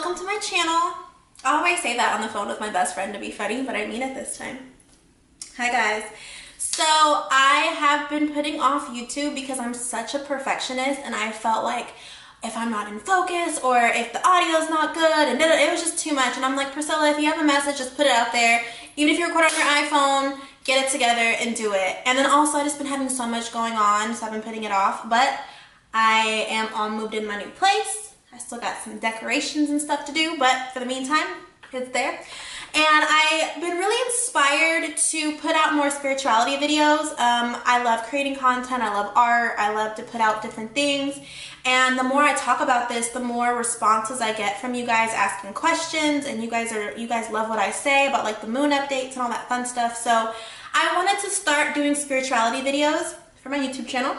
welcome to my channel. I always say that on the phone with my best friend to be funny, but I mean it this time. Hi guys. So I have been putting off YouTube because I'm such a perfectionist, and I felt like if I'm not in focus or if the audio's not good, and it was just too much. And I'm like, Priscilla, if you have a message, just put it out there. Even if you record on your iPhone, get it together and do it. And then also I just been having so much going on, so I've been putting it off, but I am all moved in my new place. I still got some decorations and stuff to do, but for the meantime, it's there. And I've been really inspired to put out more spirituality videos. I love creating content, I love art, I love to put out different things. And the more I talk about this, the more responses I get from you guys asking questions, and you guys love what I say about like the moon updates and all that fun stuff. So I wanted to start doing spirituality videos for my YouTube channel.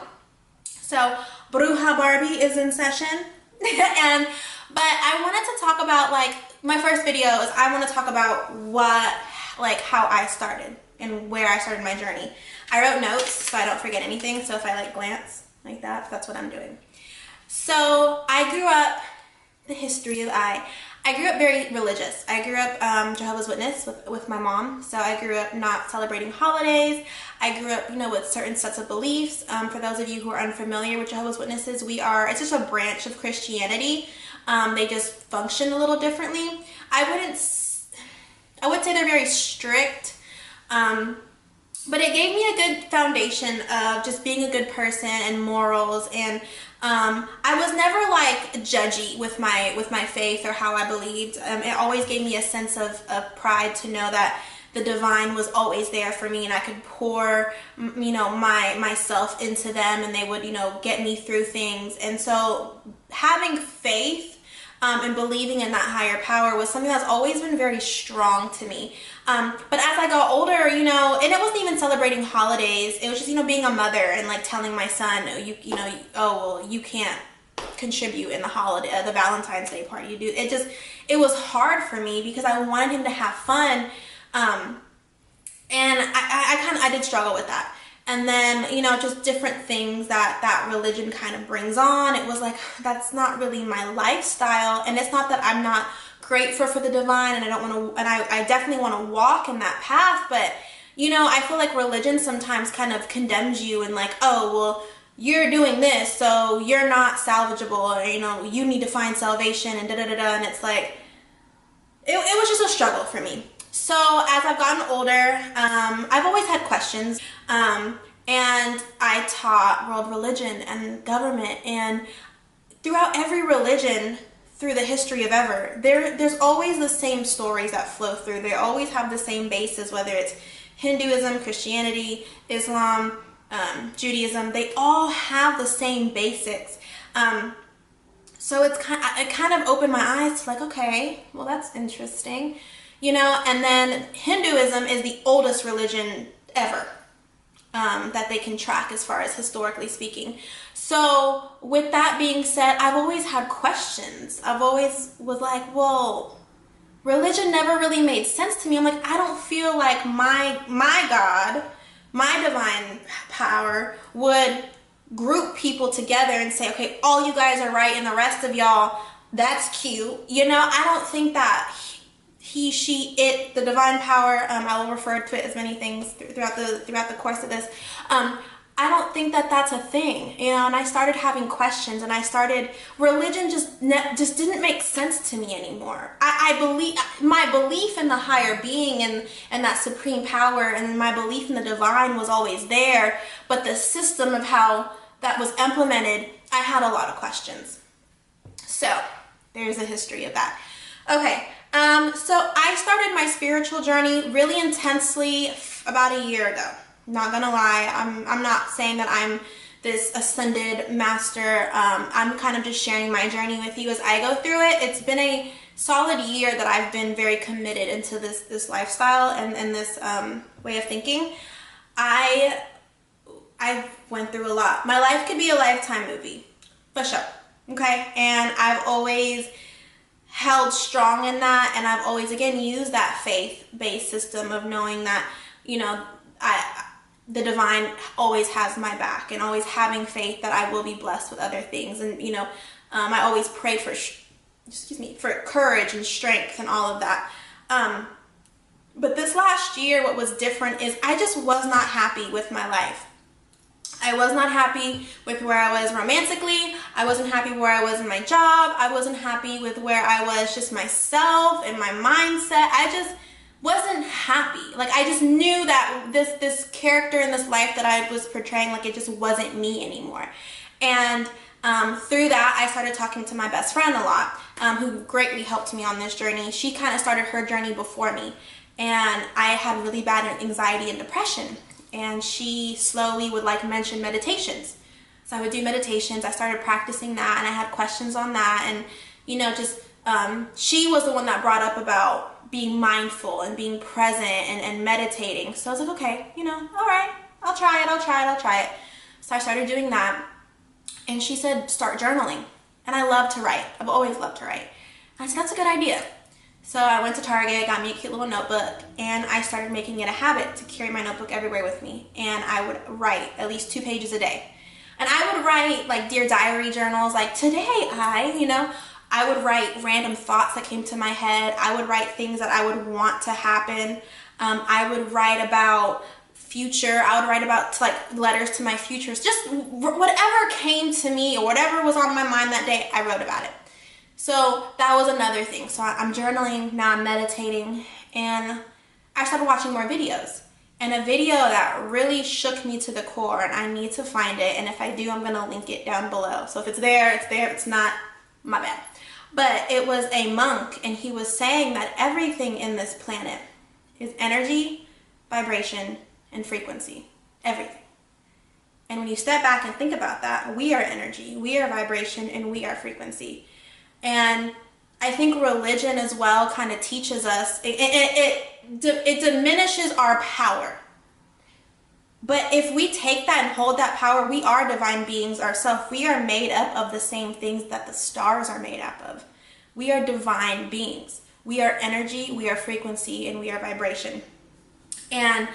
So Bruja Barbie is in session. But I wanted to talk about, like, my first video is I want to talk about how I started and where I started my journey. I wrote notes so I don't forget anything, so if I like glance like that, that's what I'm doing. So I grew up, the history of I grew up very religious. I grew up Jehovah's Witness with my mom, so I grew up not celebrating holidays. I grew up, with certain sets of beliefs. For those of you who are unfamiliar with Jehovah's Witnesses, it's just a branch of Christianity. They just function a little differently. I would say they're very strict, but it gave me a good foundation of just being a good person and morals, and I was never like judgy with my faith or how I believed. It always gave me a sense of pride to know that the divine was always there for me, and I could pour myself into them, and they would get me through things. And so having faith and believing in that higher power was something that's always been very strong to me. But as I got older, and it wasn't even celebrating holidays. It was just, being a mother and like telling my son, you can't contribute in the holiday, the Valentine's Day party. It was hard for me because I wanted him to have fun. And I did struggle with that. And then, just different things that religion kind of brings on. It was like, that's not really my lifestyle. And it's not that I'm not grateful for the divine, and I don't want to, and I definitely want to walk in that path. But, I feel like religion sometimes kind of condemns you and like, oh, well, you're doing this, so you're not salvageable, or, you need to find salvation and da-da-da-da. And it's like, it was just a struggle for me. So as I've gotten older, I've always had questions, and I taught world religion and government, and throughout every religion through the history of ever, there's always the same stories that flow through. They always have the same basis, whether it's Hinduism, Christianity, Islam, Judaism. They all have the same basics. So it kind of opened my eyes to like, okay, well, that's interesting. And then Hinduism is the oldest religion ever that they can track as far as historically speaking. So with that being said, I've always had questions. I've always was like, well, religion never really made sense to me. I'm like, I don't feel like my God, my divine power would group people together and say, okay, all you guys are right and the rest of y'all, that's cute. I don't think that he, she, it, the divine power, I will refer to it as many things throughout the course of this. I don't think that that's a thing, and I started having questions, and religion just didn't make sense to me anymore. My belief in the higher being and that supreme power, and my belief in the divine was always there, but the system of how that was implemented, I had a lot of questions. So there's a history of that. Okay. So I started my spiritual journey really intensely about a year ago. Not gonna lie, I'm not saying that I'm this ascended master. I'm kind of just sharing my journey with you as I go through it. It's been a solid year that I've been very committed into this lifestyle and this way of thinking. I went through a lot. My life could be a Lifetime movie, for sure. Okay, and I've always held strong in that, and I've always again used that faith-based system of knowing that the divine always has my back, and always having faith that I will be blessed with other things. And I always pray for for courage and strength and all of that. But this last year, what was different is I just was not happy with my life. I was not happy with where I was romantically. I wasn't happy where I was in my job. I wasn't happy with where I was just myself and my mindset. I just wasn't happy. Like, I just knew that this character in this life that I was portraying, like, it just wasn't me anymore. And through that, I started talking to my best friend a lot, who greatly helped me on this journey. She kind of started her journey before me, and I had really bad anxiety and depression. And she slowly would like mention meditations. So I would do meditations. I started practicing that, and I had questions on that. And, just she was the one that brought up about being mindful and being present and meditating. So I was like, okay, all right, I'll try it. So I started doing that. And she said, start journaling. And I love to write. I've always loved to write. And I said, that's a good idea. So I went to Target, got me a cute little notebook, and I started making it a habit to carry my notebook everywhere with me. And I would write at least 2 pages a day. And I would write like Dear Diary journals, like today I would write random thoughts that came to my head. I would write things that I would want to happen. I would write about future. I would write about like letters to my futures. Just whatever came to me or whatever was on my mind that day, I wrote about it. So that was another thing. So I'm journaling, now I'm meditating, and I started watching more videos. And a video that really shook me to the core, and I need to find it, and if I do, I'm going to link it down below. So if it's there, it's there. If it's not, my bad. But it was a monk, and he was saying that everything in this planet is energy, vibration, and frequency. Everything. And when you step back and think about that, we are energy, we are vibration, and we are frequency. And I think religion as well kind of teaches us, it diminishes our power. But if we take that and hold that power, we are divine beings ourselves. We are made up of the same things that the stars are made up of. We are divine beings. We are energy, we are frequency, and we are vibration. And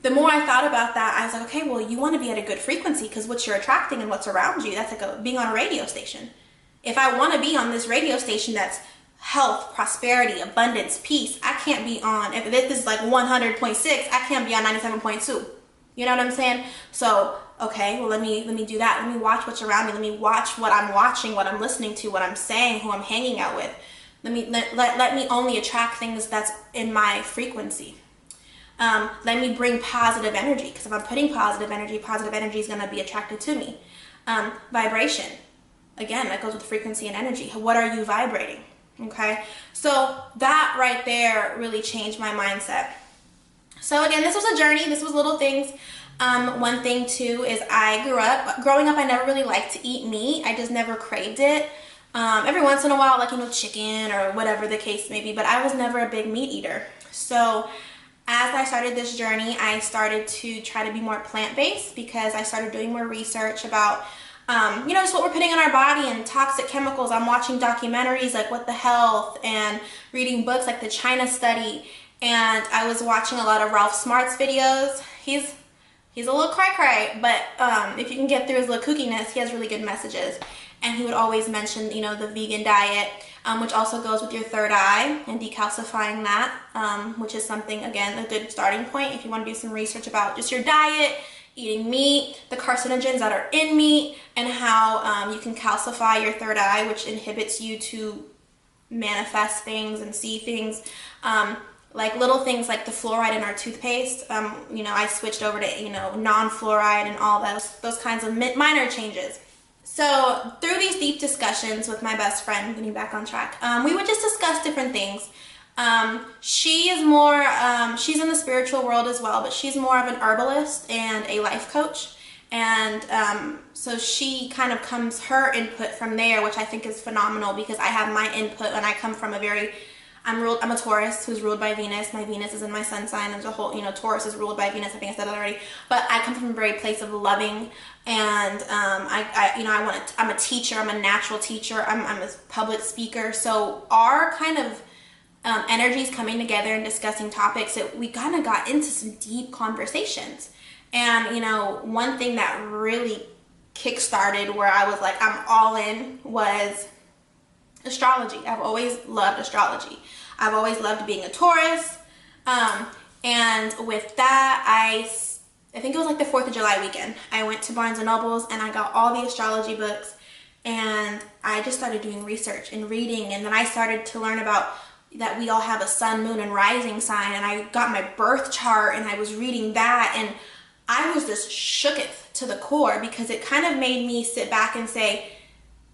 the more I thought about that, I was like, okay, well, you want to be at a good frequency because what you're attracting and what's around you, that's like being on a radio station. If I want to be on this radio station that's health, prosperity, abundance, peace, I can't be on, if this is like 100.6, I can't be on 97.2. You know what I'm saying? So, okay, well, let me do that. Let me watch what's around me. Let me watch what I'm watching, what I'm listening to, what I'm saying, who I'm hanging out with. Let me only attract things that's in my frequency. Let me bring positive energy, because if I'm putting positive energy is going to be attracted to me. Vibration. Again, that goes with frequency and energy. What are you vibrating? Okay, so that right there really changed my mindset. So again, this was a journey. This was little things. One thing too is growing up, I never really liked to eat meat. I just never craved it. Every once in a while, like, chicken or whatever the case may be, but I was never a big meat eater. So as I started this journey, I started to try to be more plant-based because I started doing more research about just what we're putting in our body and toxic chemicals. I'm watching documentaries like What the Health and reading books like the China Study. And I was watching a lot of Ralph Smart's videos. He's a little cry-cry, but if you can get through his little kookiness, he has really good messages. And he would always mention, the vegan diet, which also goes with your third eye and decalcifying that, which is something, again, a good starting point if you want to do some research about just your diet, eating meat, the carcinogens that are in meat, and how you can calcify your third eye, which inhibits you to manifest things and see things. Like little things like the fluoride in our toothpaste. I switched over to, non-fluoride and all those kinds of minor changes. So through these deep discussions with my best friend, getting back on track, we would just discuss different things. She is more, she's in the spiritual world as well, but she's more of an herbalist and a life coach. And so she kind of her input from there, which I think is phenomenal because I have my input and I come from I'm a Taurus who's ruled by Venus. My Venus is in my sun sign. There's a whole, Taurus is ruled by Venus. I think I said that already. But I come from a very place of loving, and I'm a teacher. I'm a natural teacher. I'm a public speaker. So our kind of energies coming together and discussing topics, we kind of got into some deep conversations. And one thing that really kick-started where I was like, I'm all in, was astrology. I've always loved astrology. I've always loved being a Taurus. And with that, I think it was like the 4th of July weekend. I went to Barnes & Noble's and I got all the astrology books, and I just started doing research and reading, and then I started to learn about that we all have a sun, moon, and rising sign, and I got my birth chart and I was reading that, and I was just shooketh to the core, because it kind of made me sit back and say,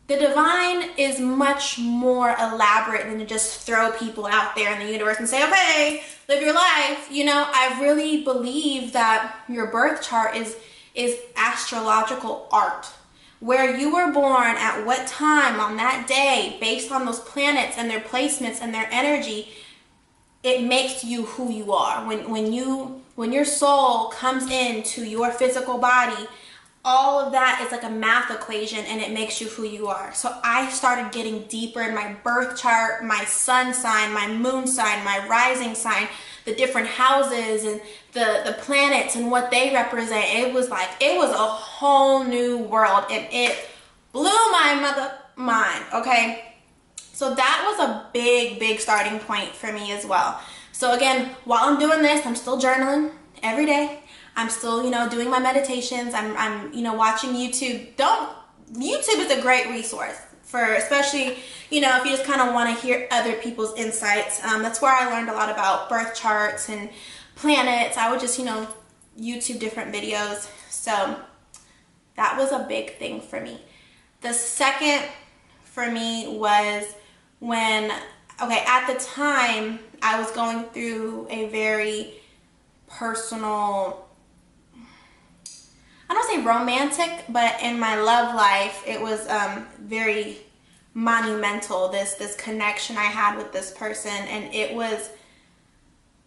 the divine is much more elaborate than to just throw people out there in the universe and say, okay, live your life. You know, I really believe that your birth chart is astrological art. Where you were born at what time on that day, based on those planets and their placements and their energy, it makes you who you are. When your soul comes into your physical body, all of that is like a math equation, and it makes you who you are. So I started getting deeper in my birth chart, my sun sign, my moon sign, my rising sign, the different houses and the planets and what they represent. It was a whole new world, and it blew my mother mind, okay? So that was a big starting point for me as well. So again, while I'm doing this, I'm still journaling every day. I'm still, doing my meditations. I'm watching YouTube. YouTube is a great resource for, especially, if you just kind of want to hear other people's insights. That's where I learned a lot about birth charts and planets. I would just, YouTube different videos. So that was a big thing for me. The second for me was at the time I was going through a very personal, I don't say romantic, but in my love life, it was very monumental, this connection I had with this person, and it was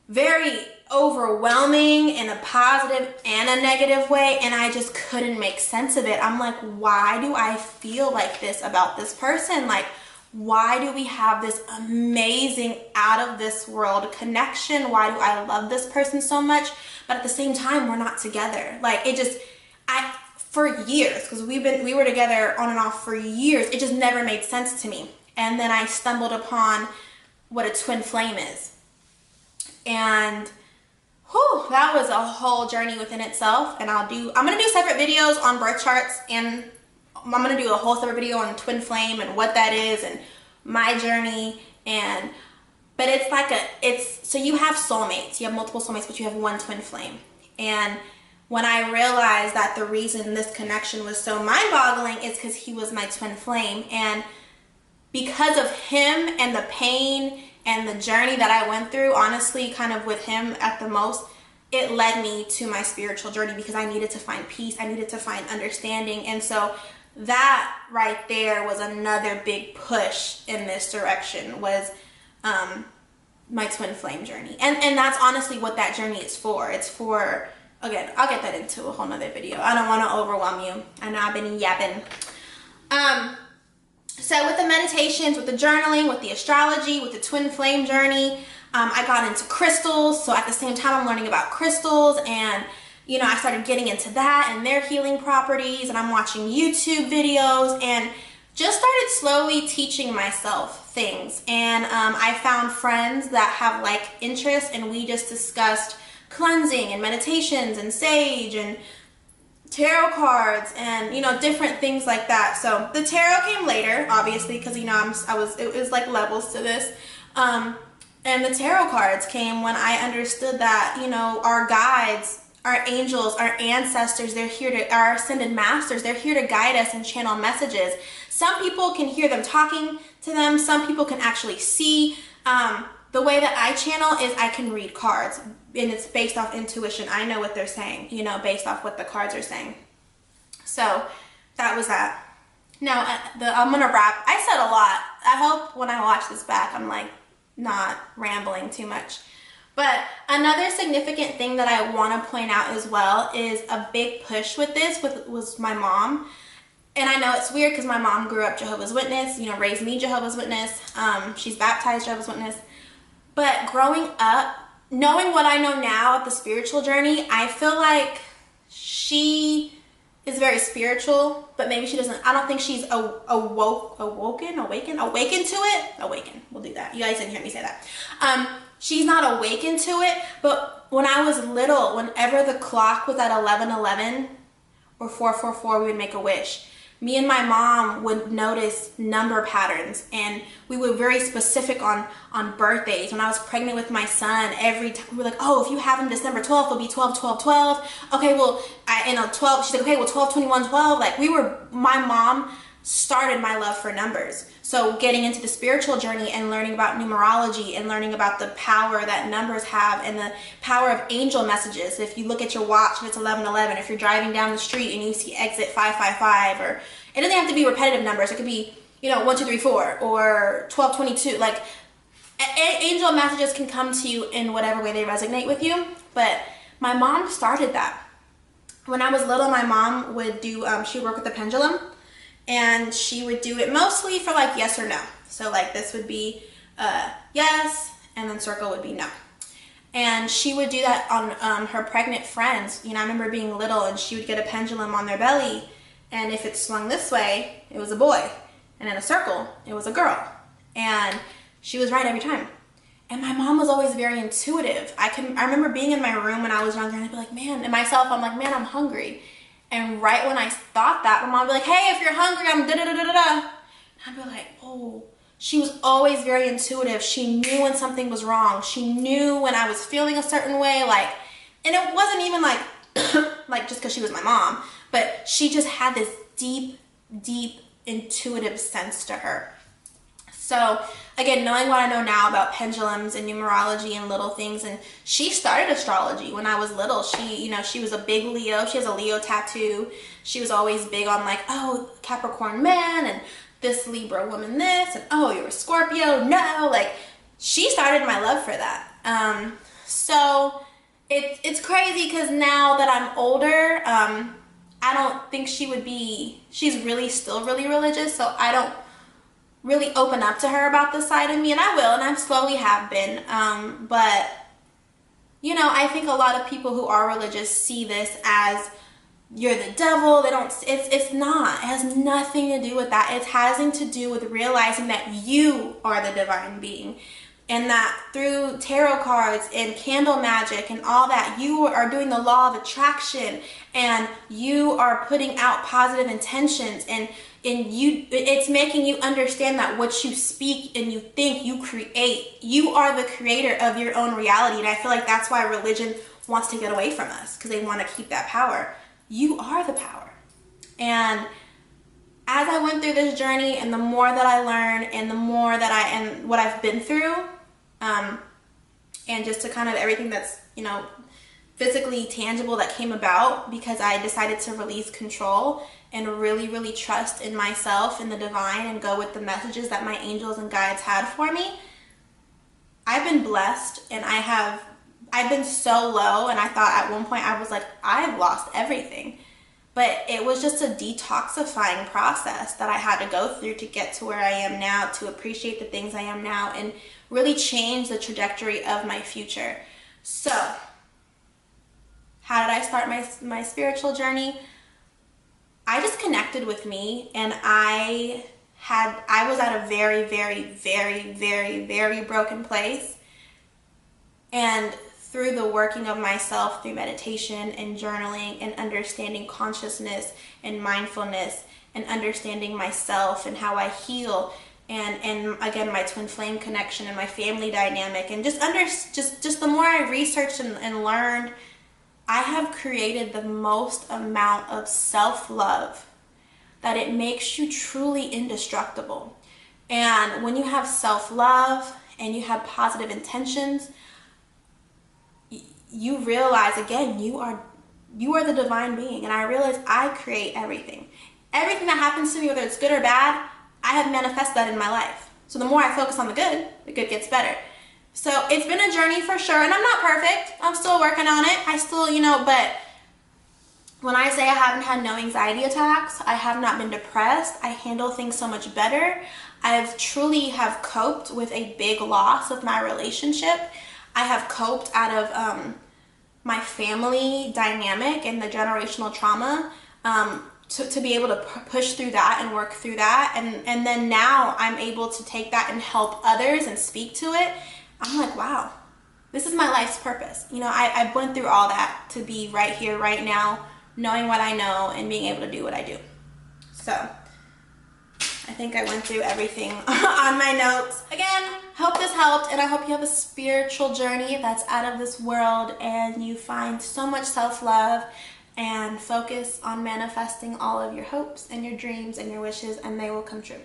very overwhelming in a positive and a negative way, and I just couldn't make sense of it. I'm like, why do I feel like this about this person? Like, why do we have this amazing out of this world connection? Why do I love this person so much? But at the same time, we're not together. Like, for years, because we were together on and off for years, it just never made sense to me. And then I stumbled upon what a twin flame is. And that was a whole journey within itself. And I'm going to do separate videos on birth charts, and I'm going to do a whole separate video on twin flame and what that is and my journey. But so you have soulmates. You have multiple soulmates, but you have one twin flame. And when I realized that the reason this connection was so mind-boggling is because he was my twin flame. And because of him and the pain and the journey that I went through, honestly, kind of with him at the most, it led me to my spiritual journey, because I needed to find peace. I needed to find understanding. And so that right there was another big push in this direction, was my twin flame journey. And that's honestly what that journey is for. It's for, again, I'll get that into a whole nother video. I don't want to overwhelm you. I know I've been yapping. So with the meditations, with the journaling, with the astrology, with the twin flame journey, I got into crystals. So at the same time, I'm learning about crystals, and I started getting into that and their healing properties, and I'm watching YouTube videos and just started slowly teaching myself things. And I found friends that have like interests, and we just discussed cleansing and meditations and sage and tarot cards and different things like that. So the tarot came later, obviously, because it was like levels to this. And the tarot cards came when I understood that our guides, our angels, our ancestors, our ascended masters, they're here to guide us and channel messages. Some people can hear them talking to them. Some people can actually see. The way that I channel is I can read cards, and it's based off intuition. I know what they're saying, based off what the cards are saying. So that was that. Now, I'm going to wrap. I said a lot. I hope when I watch this back, I'm like not rambling too much. But another significant thing that I want to point out as well is a big push with this was my mom. And I know it's weird because my mom grew up Jehovah's Witness, raised me Jehovah's Witness. She's baptized Jehovah's Witness. But growing up, knowing what I know now at the spiritual journey, I feel like she is very spiritual, but maybe she doesn't, I don't think she's awakened to it. Awaken, we'll do that. You guys didn't hear me say that. She's not awakened to it, but when I was little, whenever the clock was at 11:11 or 4:44, we would make a wish. Me and my mom would notice number patterns, and we were very specific on birthdays. When I was pregnant with my son, every time we were like, oh, if you have him December 12th, it'll be 12/12/12. Okay, well, 12, she's like, okay, well, 12/21/12. Like, my mom started my love for numbers. So getting into the spiritual journey and learning about numerology and learning about the power that numbers have and the power of angel messages. If you look at your watch and it's 11:11, if you're driving down the street and you see exit 555, or it doesn't have to be repetitive numbers. It could be, 1, 2, 3, 4 or 12/22. Like, angel messages can come to you in whatever way they resonate with you. But my mom started that. When I was little, my mom would do, she would work with the pendulum. And she would do it mostly for like yes or no. So like this would be yes, and then circle would be no. And she would do that on her pregnant friends. I remember being little and she would get a pendulum on their belly, and if it swung this way, it was a boy. And in a circle, it was a girl. And she was right every time. And my mom was always very intuitive. I remember being in my room when I was younger and I'd be like, man, and myself, I'm like, man, I'm hungry. And right when I thought that, my mom would be like, hey, if you're hungry, I'm da-da-da-da-da. And I'd be like, oh. She was always very intuitive. She knew when something was wrong. She knew when I was feeling a certain way. Like, and it wasn't even like, like just because she was my mom. But she just had this deep, deep intuitive sense to her. So again, knowing what I know now about pendulums and numerology and little things, and she started astrology when I was little. She was a big Leo. She has a Leo tattoo. She was always big on like, oh, Capricorn man, and this Libra woman this, and oh, you're a Scorpio. No, like she started my love for that. So it's crazy because now that I'm older, I don't think she's really still really religious, so I don't really open up to her about this side of me, and I will, and I slowly have been, but I think a lot of people who are religious see this as you're the devil. They don't, it's not, it has nothing to do with that. It's having to do with realizing that you are the divine being, and that through tarot cards and candle magic and all that, you are doing the law of attraction, and you are putting out positive intentions, and it's making you understand that what you speak and you think, you create. You are the creator of your own reality. And I feel like that's why religion wants to get away from us, because they want to keep that power. You are the power. And as I went through this journey, and the more that I learned, and the more that and what I've been through, and just to kind of everything that's, physically tangible that came about because I decided to release control and really, really trust in myself and the divine and go with the messages that my angels and guides had for me. I've been blessed, and I've been so low, and I thought at one point I was like, I've lost everything. But it was just a detoxifying process that I had to go through to get to where I am now, to appreciate the things I am now and really change the trajectory of my future. So how did I start my spiritual journey? I just connected with me, and I was at a very, very, very, very, very broken place. And through the working of myself, through meditation and journaling and understanding consciousness and mindfulness and understanding myself and how I heal, and again, my twin flame connection and my family dynamic, and just the more I researched and learned, I have created the most amount of self-love that it makes you truly indestructible. And when you have self-love and you have positive intentions, you realize, again, you are the divine being. And I realize I create everything. Everything that happens to me, whether it's good or bad, I have manifested that in my life. So the more I focus on the good gets better. So it's been a journey for sure, and I'm not perfect. I'm still working on it. I still, but when I say I haven't had no anxiety attacks, I have not been depressed. I handle things so much better. I've truly have coped with a big loss of my relationship. I have coped out of my family dynamic and the generational trauma. to be able to push through that and work through that. And then now I'm able to take that and help others and speak to it. I'm like, wow, this is my life's purpose. You know, I went through all that to be right here, right now, knowing what I know and being able to do what I do. So I think I went through everything on my notes. Again, hope this helped, and I hope you have a spiritual journey that's out of this world and you find so much self-love and focus on manifesting all of your hopes and your dreams and your wishes, and they will come true.